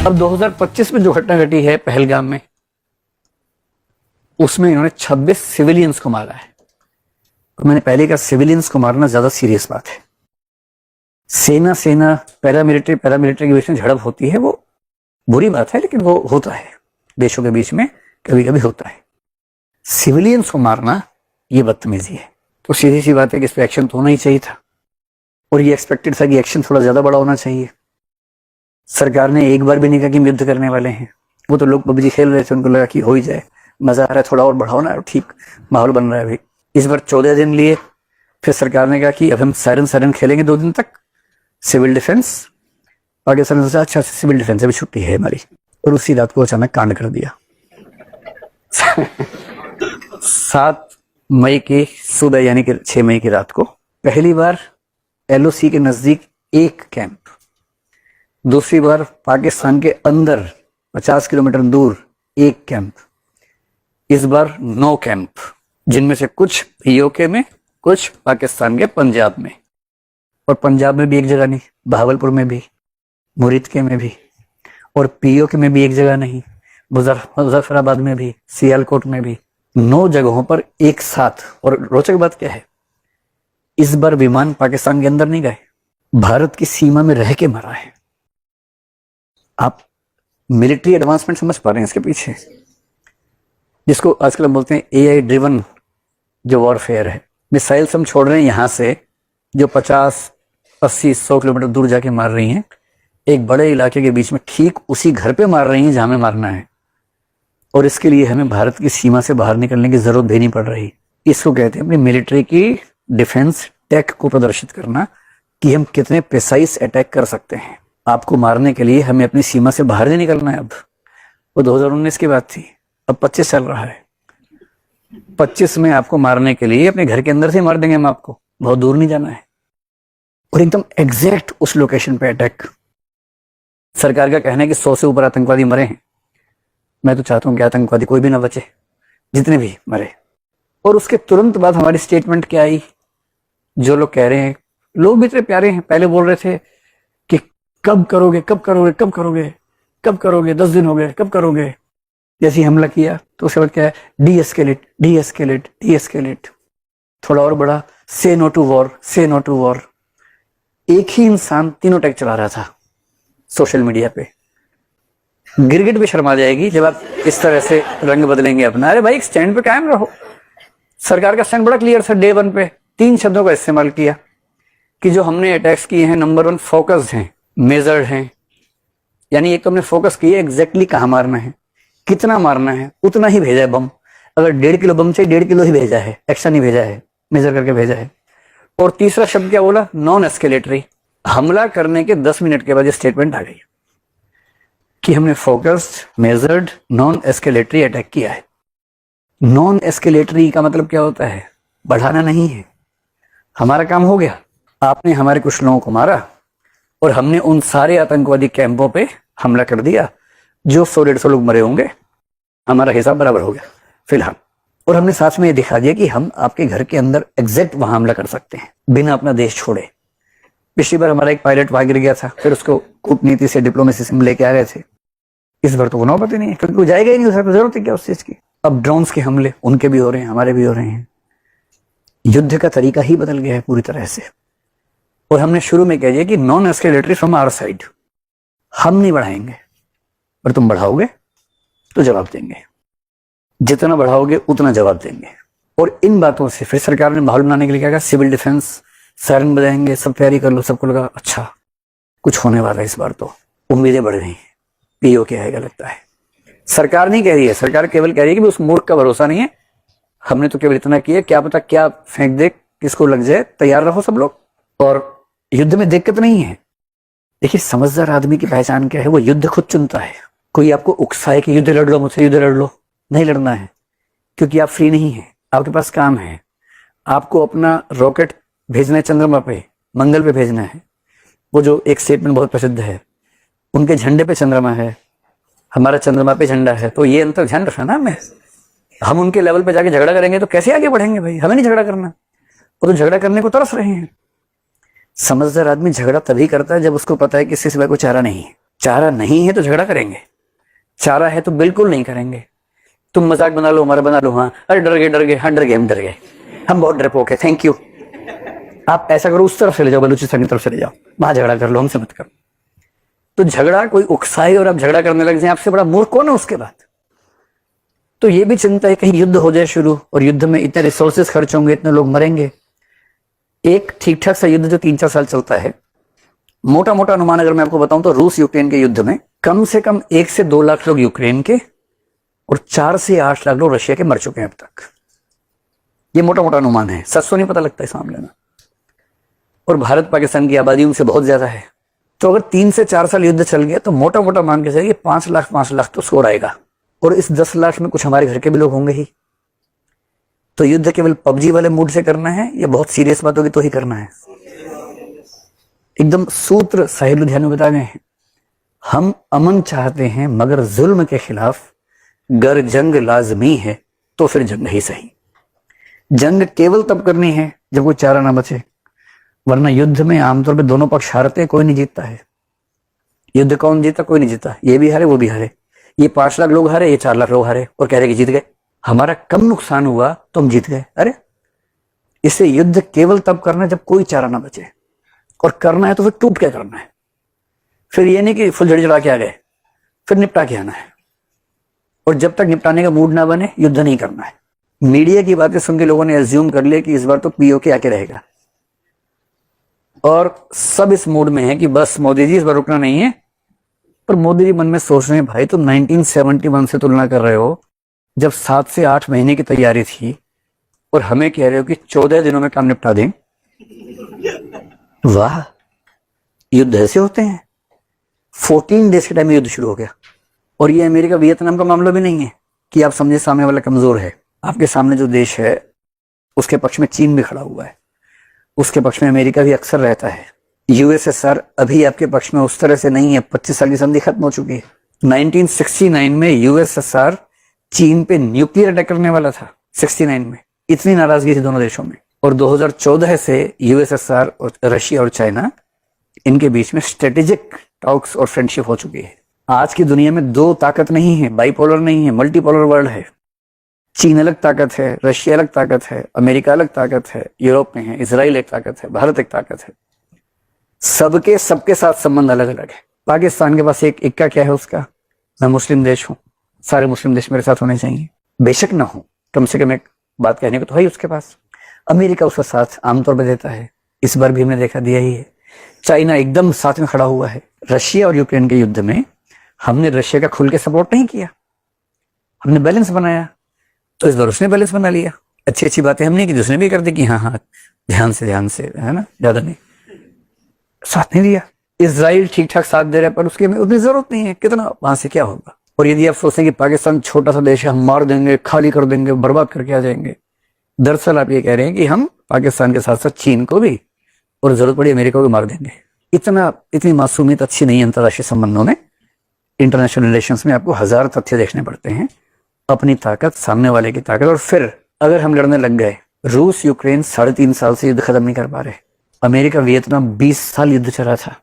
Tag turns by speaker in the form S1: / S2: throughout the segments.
S1: अब 2025 में जो घटना घटी है पहलगाम में, उसमें इन्होंने 26 सिविलियंस को मारा है। तो मैंने पहले कहा सिविलियंस को मारना ज्यादा सीरियस बात है। सेना पैरामिलिट्री के बीच में झड़प होती है, वो बुरी बात है, लेकिन वो होता है देशों के बीच में, कभी कभी होता है। सिविलियंस को मारना ये बदतमीजी है। तो सीधी सी बात है कि इस पर एक्शन तो होना ही चाहिए था, और ये एक्सपेक्टेड था कि एक्शन थोड़ा ज्यादा बड़ा होना चाहिए। सरकार ने एक बार भी नहीं कहा कि हम युद्ध करने वाले हैं। वो तो लोग पबजी खेल रहे थे, उनको लगा कि हो ही जाए, मजा आ रहा है, थोड़ा और बढ़ाओ ना, ठीक माहौल बन रहा है अभी। इस बार 14 दिन लिए, फिर सरकार ने कहा कि अब हम सायरन खेलेंगे 2 दिन तक, सिविल डिफेंस। पाकिस्तान ने सोचा अच्छा सिविल डिफेंस अभी छुट्टी है हमारी, और उसी रात को अचानक कांड कर दिया। 7 मई की सुबह यानी कि 6 मई की रात को पहली बार LOC के नजदीक एक कैंप, दूसरी बार पाकिस्तान के अंदर 50 किलोमीटर दूर एक कैंप, इस बार 9 कैंप, जिनमें से कुछ POK में, कुछ पाकिस्तान के पंजाब में। और पंजाब में भी एक जगह नहीं, बहावलपुर में भी, मुरीदके में भी, और POK में भी एक जगह नहीं, मुजफ्फराबाद में भी, सियालकोट में भी, 9 जगहों पर एक साथ। और रोचक बात क्या है, इस बार विमान पाकिस्तान के अंदर नहीं गए, भारत की सीमा में रह के मरा है। आप मिलिट्री एडवांसमेंट समझ पा रहे हैं इसके पीछे, जिसको आजकल हम बोलते हैं AI ड्रिवन जो वॉरफेयर है। मिसाइल हम छोड़ रहे हैं यहां से, जो 50, 80, 100 किलोमीटर दूर जाके मार रही हैं, एक बड़े इलाके के बीच में ठीक उसी घर पे मार रही हैं जहां हमें मारना है। और इसके लिए हमें भारत की सीमा से बाहर निकलने की जरूरत भी नहीं पड़ रही। इसको कहते हैं अपनी मिलिट्री की डिफेंस टेक को प्रदर्शित करना, कि हम कितने प्रिसाइज अटैक कर सकते हैं। आपको मारने के लिए हमें अपनी सीमा से बाहर नहीं निकलना है। अब वो 2019 की बात थी, अब 25 चल रहा है। 25 में आपको मारने के लिए अपने घर के अंदर से मार देंगे हम आपको, बहुत दूर नहीं जाना है। और एकदम एग्जैक्ट उस लोकेशन पे अटैक। सरकार का कहना है कि 100 से ऊपर आतंकवादी मरे हैं। मैं तो चाहता हूं कि आतंकवादी कोई भी ना बचे, जितने भी मरे। और उसके तुरंत बाद हमारी स्टेटमेंट क्या आई, जो लोग कह रहे हैं, लोग भी इतने प्यारे हैं, पहले बोल रहे थे कि कब करोगे, 10 दिन हो गए, कब करोगे। जैसे हमला किया तो उसके बाद क्या है, डी-एस्केलेट, थोड़ा और बड़ा, से नो टू वॉर। एक ही इंसान तीनों टैग चला रहा था सोशल मीडिया पे। गिरगिट भी शर्मा जाएगी जब आप इस तरह से रंग बदलेंगे अपना। अरे भाई स्टैंड पे कायम रहो। सरकार का स्टैंड बड़ा क्लियर था, डे 1 पे 3 शब्दों का इस्तेमाल किया कि जो हमने अटैक्स किए हैं, नंबर 1 फोकस्ड हैं, मेजर्ड हैं। यानी एक तो हमने फोकस किया एग्जैक्टली कहां मारना है, कितना मारना है, उतना ही भेजा है बम। अगर 1.5 किलो बम चाहिए, 1.5 किलो ही भेजा है, एक्स्ट्रा नहीं भेजा है, मेजर करके भेजा है। और तीसरा शब्द क्या बोला, नॉन एस्केलेटरी। हमला करने के 10 मिनट के बाद ये स्टेटमेंट आ गई कि हमने focused, measured, non escalatory attack किया है। नॉन एस्केलेटरी का मतलब क्या होता है, बढ़ाना नहीं है। हमारा काम हो गया, आपने हमारे कुछ लोगों को मारा और हमने उन सारे आतंकवादी कैंपों पे हमला कर दिया, जो 100-150 लोग मरे होंगे, हमारा हिसाब बराबर हो गया फिलहाल। और हमने साथ में ये दिखा दिया कि हम आपके घर के अंदर एग्जैक्ट वहां हमला कर सकते हैं बिना अपना देश छोड़े। पिछली बार हमारा एक पायलट वहां गिर गया था, फिर उसको कूटनीति से, डिप्लोमेसी से लेके आ रहे थे। इस बार तो वो नौबत ही नहीं है, क्योंकि वो जाएगा ही नहीं, उसको जरूरत है क्या उस चीज की। अब ड्रोन्स के हमले उनके भी हो रहे हैं, हमारे भी हो रहे हैं। युद्ध का तरीका ही बदल गया है पूरी तरह से। और हमने शुरू में कह दिया कि non escalatory from our side, हम नहीं बढ़ाएंगे, पर तुम बढ़ाओगे तो जवाब देंगे, जितना बढ़ाओगे उतना जवाब देंगे। और इन बातों से फिर सरकार ने माहौल बनाने के लिए क्या कहा, सिविल डिफेंस, सायरन बजाएंगे, सब तैयारी कर लो। सबको लगा अच्छा कुछ होने वाला है इस बार, तो उम्मीदें बढ़ गई। POK आएगा लगता है। सरकार नहीं कह रही है, सरकार केवल कह रही है कि उस मूर्ख का भरोसा नहीं है, हमने तो केवल इतना किया, क्या पता क्या फेंक दे, किसको लग जाए, तैयार रहो सब लोग। और युद्ध में दिक्कत नहीं है। देखिए समझदार आदमी की पहचान क्या है, वो युद्ध खुद चुनता है। कोई आपको उकसाए कि युद्ध लड़ लो मुझसे, युद्ध लड़ लो, नहीं लड़ना है, क्योंकि आप फ्री नहीं है, आपके पास काम है। आपको अपना रॉकेट भेजना है चंद्रमा पे, मंगल पे भेजना है। वो जो एक स्टेटमेंट बहुत प्रसिद्ध है, उनके झंडे पे चंद्रमा है, हमारा चंद्रमा पे झंडा है। तो ये अंतर ध्यान रखना ना हमें। हम उनके लेवल पे जाके झगड़ा करेंगे तो कैसे आगे बढ़ेंगे भाई, हमें नहीं झगड़ा करना। वो तो झगड़ा करने को तरस रहे हैं। समझदार आदमी झगड़ा तभी करता है जब उसको पता है कि इससे सिवाय कोई चारा नहीं है। चारा नहीं है तो झगड़ा करेंगे, चारा है तो बिल्कुल नहीं करेंगे। तुम मजाक बना लो, हमारा बना लो, हाँ अरे डर गए, हाँ हम डर गए, हम बहुत डरपोक है, थैंक यू। आप ऐसा करो, उस तरफ चले जाओ, बलूचिस्तान की तरफ चले जाओ, वहां झगड़ा कर लो, हमसे मत करो। तो झगड़ा कोई उकसाए और आप झगड़ा करने लग जाए, आपसे बड़ा मूर्ख कौन है उसके बाद? तो ये भी चिंता है कहीं युद्ध हो जाए शुरू, और युद्ध में इतने रिसोर्सेज खर्च होंगे, इतने लोग मरेंगे। एक ठीक ठाक सा युद्ध जो 3-4 साल चलता है, मोटा मोटा अनुमान अगर मैं आपको बताऊं तो रूस यूक्रेन के युद्ध में कम से कम 1 से 2 लाख लोग यूक्रेन के और 4 से 8 लाख लोग रशिया के मर चुके हैं अब तक। ये मोटा मोटा अनुमान है, सच तो नहीं पता लगता इस मामले में। और भारत पाकिस्तान की आबादी उनसे बहुत ज्यादा है। तो अगर 3 से 4 साल युद्ध चल गया तो मोटा मोटा मान के चलिए 5 लाख तो स्कोर आएगा। और इस 10 लाख में कुछ हमारे घर के भी लोग होंगे ही। तो युद्ध केवल पबजी वाले मूड से करना है या बहुत सीरियस बात होगी तो ही करना है? एकदम सूत्र साहिब लुधियानवी बता गए हैं, हम अमन चाहते हैं मगर जुल्म के खिलाफ गर जंग लाजमी है तो फिर जंग ही सही। जंग केवल तब करनी है जब कोई चारा ना बचे, वरना युद्ध में आमतौर पर दोनों पक्ष हारते हैं, कोई नहीं जीतता है। युद्ध कौन जीता? कोई नहीं जीता, ये भी हारे वो भी हारे। ये 5 लाख लोग हारे, ये 4 लाख लोग हारे और कह रहे कि जीत गए। हमारा कम नुकसान हुआ तो हम जीत गए। अरे इसे युद्ध केवल तब करना जब कोई चारा ना बचे, और करना है तो फिर टूट के करना है। फिर ये नहीं कि फुलझड़ी चढ़ा के आ गए, फिर निपटा के आना है। और जब तक निपटाने का मूड ना बने युद्ध नहीं करना है। मीडिया की बातें सुन के लोगों ने एज्यूम कर लिया कि इस बार तो पीओके आके रहेगा, और सब इस मूड में है कि बस मोदी जी इस बार रुकना नहीं है। पर मोदी जी मन में सोच रहे हैं, भाई तुम 1971 से तुलना कर रहे हो जब 7 से 8 महीने की तैयारी थी, और हमें कह रहे हो कि 14 दिनों में काम निपटा दें। वाह, युद्ध ऐसे होते हैं। 14 डेज के टाइम में युद्ध शुरू हो गया। और ये अमेरिका वियतनाम का मामला भी नहीं है कि आप समझे सामने वाला कमजोर है। आपके सामने जो देश है उसके पक्ष में चीन भी खड़ा हुआ है, उसके पक्ष में अमेरिका भी अक्सर रहता है। यूएसएसआर अभी आपके पक्ष में उस तरह से नहीं है, 25 साल की संधि खत्म हो चुकी है। 1969 में यूएसएसआर चीन पे न्यूक्लियर अटैक करने वाला था, 69 में। इतनी नाराजगी थी दोनों देशों में। और 2014 से यूएसएसआर और रशिया और चाइना, इनके बीच में स्ट्रेटेजिक टॉक्स और फ्रेंडशिप हो चुकी है। आज की दुनिया में 2 ताकत नहीं है, बाइपोलर नहीं है, मल्टीपोलर वर्ल्ड है। चीन अलग ताकत है, रशिया अलग ताकत है, अमेरिका अलग ताकत है, यूरोप में है, इजराइल एक ताकत है, भारत एक ताकत है। सबके साथ संबंध अलग अलग है। पाकिस्तान के पास एक इक्का क्या है उसका, मैं मुस्लिम देश हूं, सारे मुस्लिम देश मेरे साथ होने चाहिए। बेशक ना हो, कम से कम एक बात कहने को तो है ही उसके पास। अमेरिका उसका साथ आमतौर पर देता है, इस बार भी हमने देखा दिया ही है। चाइना एकदम साथ में खड़ा हुआ है। रशिया और यूक्रेन के युद्ध में हमने रशिया का खुल के सपोर्ट नहीं किया, हमने बैलेंस बनाया। तो इस बार उसने बैलेंस बना लिया। अच्छी अच्छी बातें हमने की, दूसरे भी कर दी कि हाँ ध्यान से है ना, ज्यादा नहीं, साथ नहीं दिया। इजराइल ठीक ठाक साथ दे रहा है, पर उसकी उतनी जरूरत नहीं है, कितना वहां से क्या होगा। और यदि आप सोचते हैं कि पाकिस्तान छोटा सा देश है, हम मार देंगे, खाली कर देंगे, बर्बाद करके आ जाएंगे, दरअसल आप ये कह रहे हैं कि हम पाकिस्तान के साथ साथ चीन को भी और जरूरत पड़ी अमेरिका को भी मार देंगे। इतनी मासूमियत अच्छी नहीं है अंतर्राष्ट्रीय संबंधों में। इंटरनेशनल रिलेशंस में आपको 1000 तथ्य देखने पड़ते हैं, अपनी ताकत, सामने वाले की ताकत। और फिर अगर हम लड़ने लग गए, रूस यूक्रेन 3.5 साल से युद्ध खत्म नहीं कर पा रहे, अमेरिका वियतनाम 20 साल युद्ध चला था।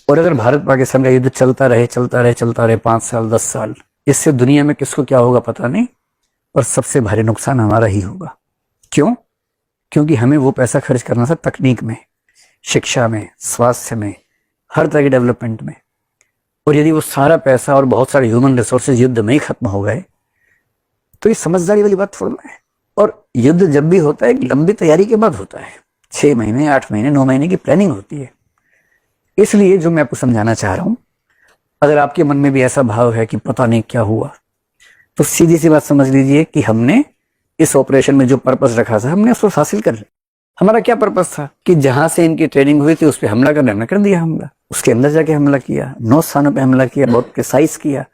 S1: और अगर भारत पाकिस्तान का युद्ध चलता रहे 5 साल 10 साल, इससे दुनिया में किसको क्या होगा पता नहीं, और सबसे भारी नुकसान हमारा ही होगा। क्यों? क्योंकि हमें वो पैसा खर्च करना था तकनीक में, शिक्षा में, स्वास्थ्य में, हर तरह के डेवलपमेंट में। और यदि वो सारा पैसा और बहुत सारे ह्यूमन रिसोर्सेज युद्ध में ही खत्म हो गए तो ये समझदारी वाली बात थोड़ा है। और युद्ध जब भी होता है एक लंबी तैयारी के बाद होता है, 6 महीने, 8 महीने, 9 महीने की प्लानिंग होती है। इसलिए जो मैं आपको समझाना चाह रहा हूं, अगर आपके मन में भी ऐसा भाव है कि पता नहीं क्या हुआ, तो सीधी सी बात समझ लीजिए कि हमने इस ऑपरेशन में जो पर्पस रखा था हमने उसको हासिल कर लिया। हमारा क्या पर्पस था कि जहां से इनकी ट्रेनिंग हुई थी उस पर हमला करना, हमने कर दिया हमला। उसके अंदर जाके हमला किया, 9 स्थानों पे हमला किया, बहुत प्रिसाइज किया।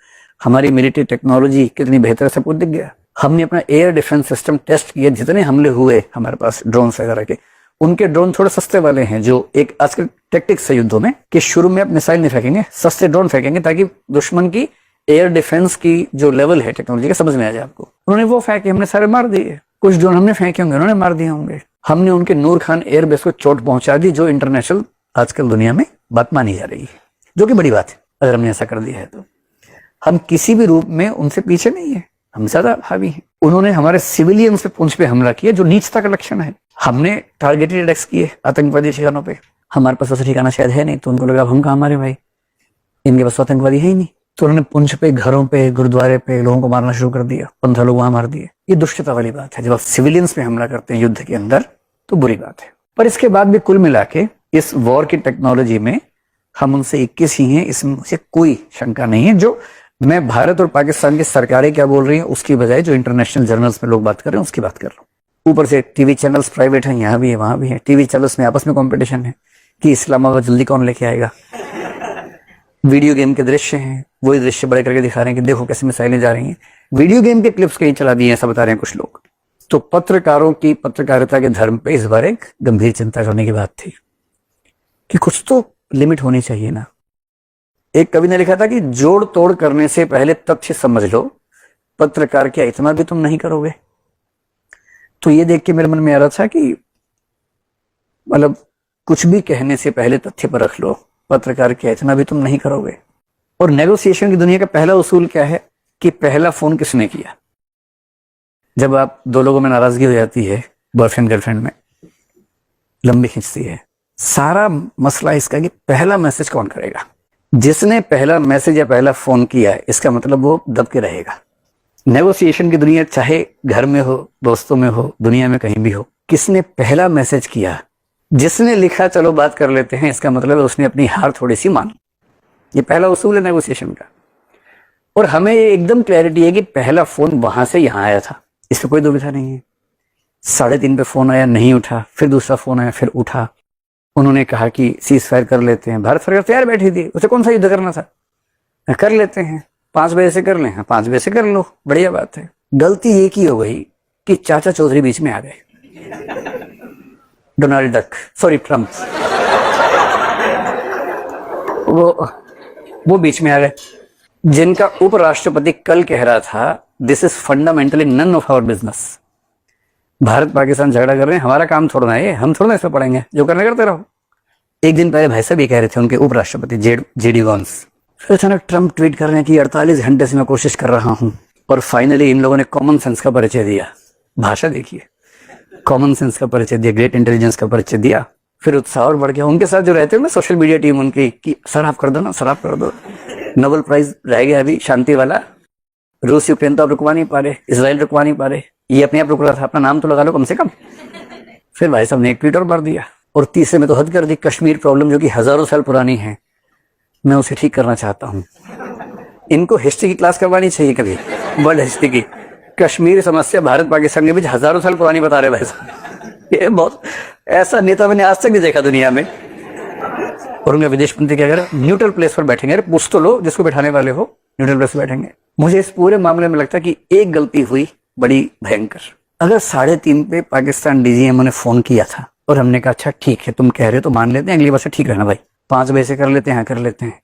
S1: हमारी मिलिट्री टेक्नोलॉजी कितनी बेहतर, सब कुछ दिख गया। हमने अपना एयर डिफेंस सिस्टम टेस्ट किया। जितने हमले हुए हमारे पास ड्रोन वगैरह के, उनके ड्रोन थोड़े सस्ते वाले हैं, जो एक आजकल टैक्टिक्स है युद्धों में कि शुरू में आप मिसाइल नहीं फेंकेंगे, सस्ते ड्रोन फेंकेंगे ताकि दुश्मन की एयर डिफेंस की जो लेवल है टेक्नोलॉजी का समझ में आ जाए आपको। उन्होंने वो फेंके, हमने सारे मार दिए। कुछ ड्रोन हमने फेंके होंगे, उन्होंने मार दिए होंगे। हमने उनके नूर खान एयरबेस को चोट पहुंचा दी, जो इंटरनेशनल आजकल दुनिया में बात मानी जा रही है, जो कि बड़ी बात है। अगर हमने ऐसा कर दिया है तो हम किसी भी रूप में उनसे पीछे नहीं है, हम ज्यादा हावी हैं। उन्होंने हमारे सिविलियंस पे पुंछ पे हमला किया जो नीचता का लक्षण है। हमने टारगेटेड अटैक्स किए आतंकवादी ठिकानों पे, हमारे पास वैसा ठिकाना शायद है नहीं, तो उनको लगा हम कहाँ मारे भाई, इनके पास आतंकवादी है ही नहीं, तो उन्होंने पुंछ पे, घरों पे, गुरुद्वारे पे लोगों को मारना शुरू कर दिया। 15 लोग वहां मार दिए। ये दुष्टता वाली बात है। जब आप सिविलियंस पे हमला करते हैं युद्ध के अंदर तो बुरी बात है। पर इसके बाद भी कुल मिला के इस वॉर की टेक्नोलॉजी में हम उनसे 21 ही हैं, इसमें मुझे कोई शंका नहीं है। जो मैं भारत और पाकिस्तान की सरकारें क्या बोल रही हैं उसकी बजाय जो इंटरनेशनल जर्नल्स में लोग बात कर रहे हैं उसकी बात कर रहा हूँ। ऊपर से टीवी चैनल्स प्राइवेट हैं, यहाँ भी है वहां भी है। टीवी चैनल्स में आपस में कंपटीशन है कि इस्लामाबाद जल्दी कौन लेके आएगा। वीडियो गेम के दृश्य हैं, वही दृश्य बड़े करके दिखा रहे हैं कि देखो कैसे मिसाइलें जा रही हैं। वीडियो गेम के क्लिप्स कहीं चला दिए ऐसा बता रहे हैं कुछ लोग। तो पत्रकारों की पत्रकारिता के धर्म पे इस बार एक गंभीर चिंता करने की बात थी कि कुछ तो लिमिट होनी चाहिए ना। एक कवि ने लिखा था कि जोड़ तोड़ करने से पहले तथ्य समझ लो, पत्रकार क्या इतना भी तुम नहीं करोगे। तो ये देख के मेरे मन में आ रहा था कि मतलब कुछ भी कहने से पहले तथ्य पर रख लो, पत्रकार क्या इतना भी तुम नहीं करोगे। और नेगोशिएशन की दुनिया का पहला उसूल क्या है कि पहला फोन किसने किया। जब आप दो लोगों में नाराजगी हो जाती है, बॉयफ्रेंड गर्लफ्रेंड में लंबी खिंचती है, सारा मसला इसका कि पहला मैसेज कौन करेगा। जिसने पहला मैसेज या पहला फोन किया है इसका मतलब वो दब के रहेगा। नेगोशिएशन की दुनिया चाहे घर में हो, दोस्तों में हो, दुनिया में कहीं भी हो, किसने पहला मैसेज किया, जिसने लिखा चलो बात कर लेते हैं, इसका मतलब है उसने अपनी हार थोड़ी सी मान। ये पहला उसूल है नेगोशिएशन का। और हमें ये एकदम क्लैरिटी है कि पहला फोन वहां से यहां आया था, इसमें कोई दुविधा नहीं है। 3:30 पे फोन आया, नहीं उठा, फिर दूसरा फोन आया, फिर उठा। उन्होंने कहा कि सीज फायर कर लेते हैं। भारत सरकार तैयार बैठी थी, उसे कौन सा युद्ध करना था, कर लेते हैं, 5 बजे से कर लें, 5 बजे से कर लो, बढ़िया बात है। गलती ये की हो गई कि चाचा चौधरी बीच में आ गए, डोनाल्ड डक, सॉरी ट्रम्प, वो बीच में आ गए, जिनका उपराष्ट्रपति कल कह रहा था this is fundamentally none of our business. Bharat Pakistan झगड़ा कर रहे हैं, हमारा काम थोड़ा है, हम थोड़ा इसमें पड़ेंगे, जो करने करते रहो। एक दिन पहले भाई साहब ये कह रहे थे उनके उपराष्ट्रपति जेडी वांस। फिर अचानक ट्रम्प ट्वीट कर रहे हैं कि 48 घंटे से मैं कोशिश कर रहा हूं। और फाइनली इन लोगों ने कॉमन सेंस का परिचय दिया। भाषा देखिए, कॉमन सेंस का परिचय दिया, ग्रेट इंटेलिजेंस का परिचय दिया। फिर उत्साह और बढ़ गया। उनके साथ जो रहते हैं ना सोशल मीडिया टीम उनकी, कि सर आप कर दो ना, सर आप कर दो। नोबेल प्राइज रह गया अभी शांति वाला। रूस यूक्रेन तो आप रुकवा नहीं पा रहे, इसराइल रुकवा नहीं पा रहे, ये अपने आप रुक रहा था, अपना नाम तो लगा लो कम से कम। फिर भाई साहब ने एक ट्वीट और मार दिया। और तीसरे में तो हद कर दी, कश्मीर प्रॉब्लम जो कि हजारों साल पुरानी है, मैं उसे ठीक करना चाहता हूं। इनको हिस्ट्री की क्लास करवानी चाहिए कभी, वर्ल्ड हिस्ट्री की। कश्मीर समस्या भारत पाकिस्तान के बीच हजारों साल पुरानी बता रहे भाई साहब। ये बहुत ऐसा नेता मैंने आज तक नहीं देखा दुनिया में। और उनका विदेश मंत्री क्या कह न्यूट्रल प्लेस पर बैठेंगे। अरे पूछ तो लो जिसको बैठाने वाले हो, न्यूट्रल प्लेस पर बैठेंगे। मुझे इस पूरे मामले में लगता है कि एक गलती हुई बड़ी भयंकर। अगर 3:30 पे पाकिस्तान डीजीएमओ ने फोन किया था और हमने कहा अच्छा ठीक है तुम कह रहे हो तो मान लेते हैं, अगली बार से ठीक रहना भाई, 5 बजे से कर लेते हैं, हाँ कर लेते हैं।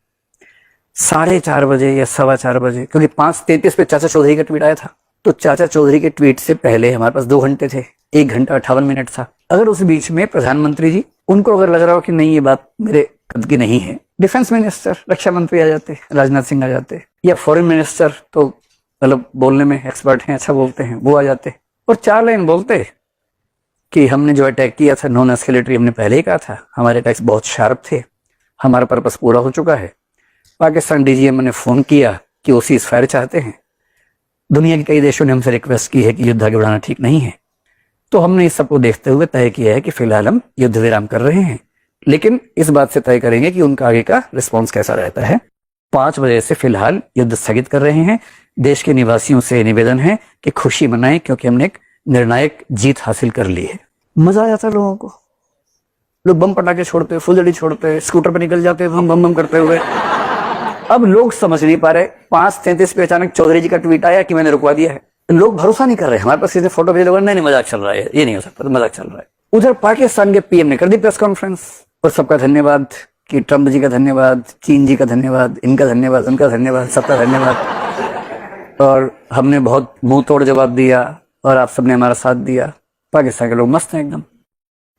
S1: 4:30 बजे या 4:15 बजे, क्योंकि 5:33 पे चाचा चौधरी का ट्वीट आया था, तो चाचा चौधरी के ट्वीट से पहले हमारे पास 2 घंटे थे, 1 घंटा 58 मिनट था। अगर उस बीच में प्रधानमंत्री जी, उनको अगर लग रहा हो कि नहीं ये बात मेरे कद की नहीं है, डिफेंस मिनिस्टर, रक्षा मंत्री आ जाते, राजनाथ सिंह आ जाते, या फॉरेन मिनिस्टर तो मतलब बोलने में एक्सपर्ट हैं, अच्छा बोलते हैं, वो आ जाते और 4 लाइन बोलते कि हमने जो अटैक किया था नॉन एस्केलेटरी, हमने पहले ही कहा था, हमारे अटैक्स बहुत शार्प थे, हमारा पर्पस पूरा हो चुका है। पाकिस्तान डीजीएम ने फोन किया कि वो सीज फायर चाहते हैं। दुनिया के कई देशों ने हमसे रिक्वेस्ट की है कि युद्ध आगे बढ़ाना ठीक नहीं है, तो हमने इस सबको देखते हुए तय किया है कि फिलहाल हम युद्ध विराम कर रहे हैं, लेकिन इस बात से तय करेंगे कि उनका आगे का रिस्पॉन्स कैसा रहता है। 5 बजे से फिलहाल युद्ध स्थगित कर रहे हैं। देश के निवासियों से निवेदन है कि खुशी मनाएं क्योंकि हमने एक निर्णायक जीत हासिल कर ली है। मजा आ जाता लोगों को, लोग बम पटाखे छोड़ते, फुलझड़ी छोड़ते, स्कूटर पर निकल जाते बम बम बम करते हुए। अब लोग समझ नहीं पा रहे, 5:33 पे अचानक चौधरी जी का ट्वीट आया कि मैंने रुकवा दिया है। लोग भरोसा नहीं कर रहे। हमारे पास सीधे फोटो भेजे, लोग नहीं मजाक चल रहा है, ये नहीं हो सकता, मजाक चल रहा है। उधर पाकिस्तान के पीएम ने कर दी प्रेस कॉन्फ्रेंस और सबका धन्यवाद कि ट्रम्प जी का धन्यवाद, चीन जी का धन्यवाद, इनका धन्यवाद, उनका धन्यवाद, सबका धन्यवाद, और हमने बहुत मुंह तोड़ जवाब दिया और आप सबने हमारा साथ दिया। पाकिस्तान के लोग मस्त हैं एकदम,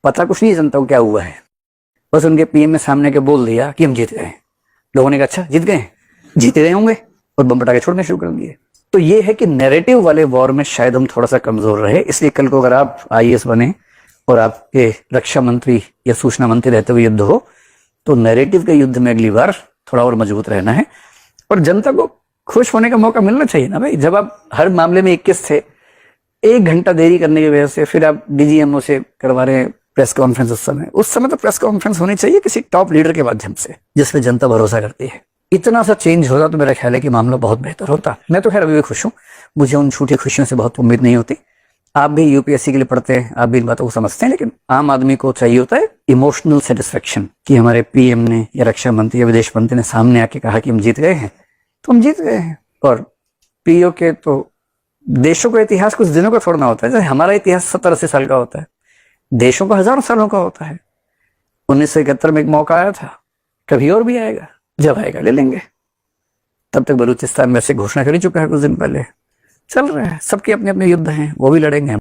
S1: पता कुछ नहीं जनता को क्या हुआ है, बस उनके पीएम ने सामने के बोल दिया कि हम जीत गए। लोगों ने कहा अच्छा जीत गए, जीते रहे होंगे और बम पटाखे छोड़ने शुरू कर दिए। तो ये है कि नैरेटिव वाले वॉर में शायद हम थोड़ा सा कमजोर रहे, इसलिए कल को अगर आप आईएएस बने और आपके रक्षा मंत्री या सूचना मंत्री रहते हुए युद्ध हो, तो नैरेटिव के युद्ध में अगली बार थोड़ा और मजबूत रहना है और जनता को खुश होने का मौका मिलना चाहिए ना भाई। जब आप हर मामले में 21 थे, 1 घंटा देरी करने की वजह से फिर आप डीजीएमओ से करवा रहे हैं प्रेस कॉन्फ्रेंस। उस समय तो प्रेस कॉन्फ्रेंस होनी चाहिए किसी टॉप लीडर के माध्यम से जिसमें जनता भरोसा करती है। इतना सा चेंज होता तो मेरा ख्याल है कि मामला बहुत बेहतर होता। मैं तो खैर अभी भी खुश हूँ, मुझे उन छूटी खुशियों से बहुत उम्मीद नहीं होती। आप भी यूपीएससी के लिए पढ़ते हैं, आप भी इन बातों को समझते हैं, लेकिन आम आदमी को चाहिए होता है इमोशनल सेटिस्फेक्शन कि हमारे पीएम ने या रक्षा मंत्री या विदेश मंत्री ने सामने आके कहा कि हम जीत गए हैं, तो हम जीत गए हैं। और पीओ के तो देशों का इतिहास कुछ दिनों का थोड़ा ना होता है, जैसे हमारा इतिहास 70-80 साल का होता है, देशों का हजारों सालों का होता है। 1971 में एक मौका आया था, कभी और भी आएगा, जब आएगा ले लेंगे। तब तक बलूचिस्तान में ऐसे घोषणा कर ही चुका है कुछ दिन पहले, चल रहा है, सबके अपने अपने युद्ध हैं, वो भी लड़ेंगे।